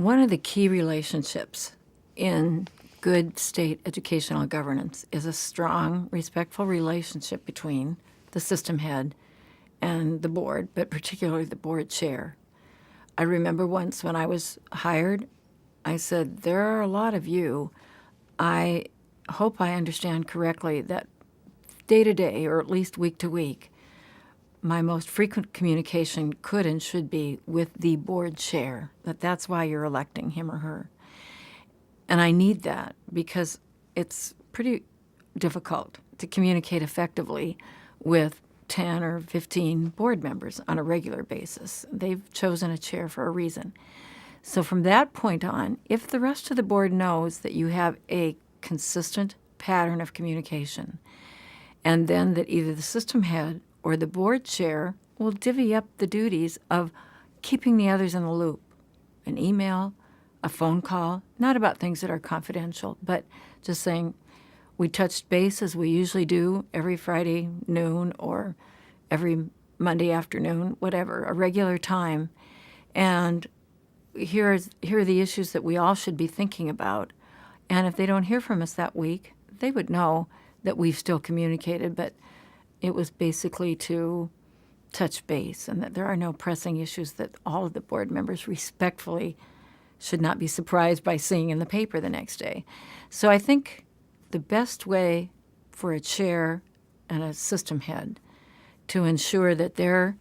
One of the key relationships in good state educational governance is a strong, respectful relationship between the system head and the board, but particularly the board chair. I remember once when I was hired, I said, there are a lot of you. I hope I understand correctly that day to day, or at least week to week, my most frequent communication could and should be with the board chair, that's why you're electing him or her. And I need that because it's pretty difficult to communicate effectively with 10 or 15 board members on a regular basis. They've chosen a chair for a reason. So from that point on, if the rest of the board knows that you have a consistent pattern of communication, and then that either the system head or the board chair will divvy up the duties of keeping the others in the loop. An email, a phone call, not about things that are confidential, but just saying, we touched base as we usually do every Friday noon or every Monday afternoon, whatever, a regular time. And here are the issues that we all should be thinking about. And if they don't hear from us that week, they would know that we've still communicated, but it was basically to touch base and that there are no pressing issues that all of the board members respectfully should not be surprised by seeing in the paper the next day. So I think the best way for a chair and a system head to ensure that their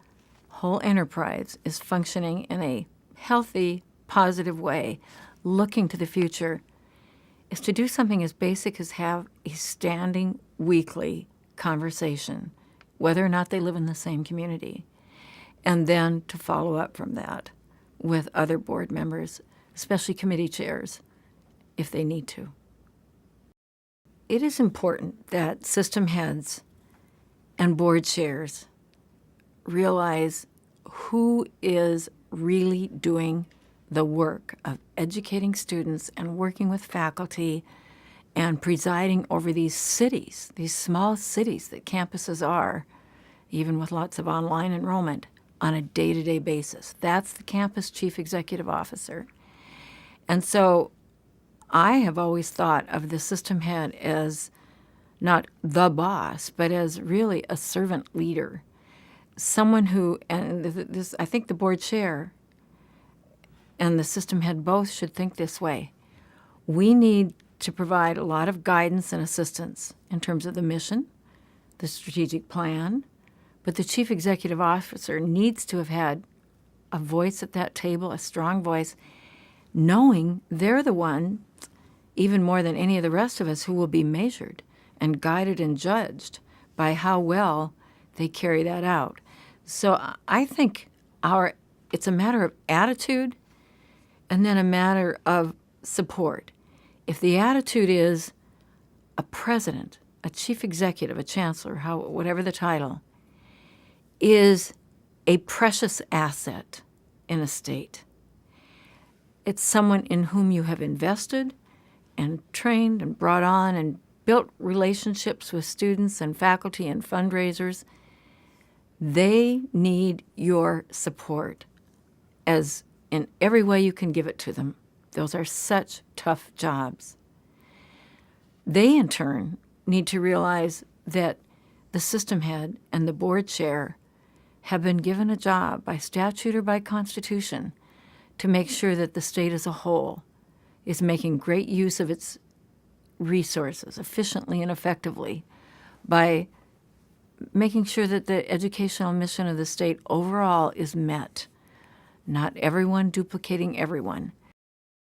whole enterprise is functioning in a healthy, positive way, looking to the future, is to do something as basic as have a standing weekly conversation, whether or not they live in the same community, and then to follow up from that with other board members, especially committee chairs, if they need to. It is important that system heads and board chairs realize who is really doing the work of educating students and working with faculty and presiding over these cities, these small cities that campuses are, even with lots of online enrollment, on a day-to-day basis. That's the campus chief executive officer. And so I have always thought of the system head as not the boss, but as really a servant leader, someone who, and this, I think the board chair and the system head both should think this way. We need to provide a lot of guidance and assistance in terms of the mission, the strategic plan, but the chief executive officer needs to have had a voice at that table, a strong voice, knowing they're the one, even more than any of the rest of us, who will be measured and guided and judged by how well they carry that out. So I think it's a matter of attitude and then a matter of support. If the attitude is a president, a chief executive, a chancellor, whatever the title, is a precious asset in a state. It's someone in whom you have invested and trained and brought on and built relationships with students and faculty and fundraisers. They need your support as in every way you can give it to them. Those are such tough jobs. They, in turn, need to realize that the system head and the board chair have been given a job by statute or by constitution to make sure that the state as a whole is making great use of its resources efficiently and effectively by making sure that the educational mission of the state overall is met. Not everyone duplicating everyone,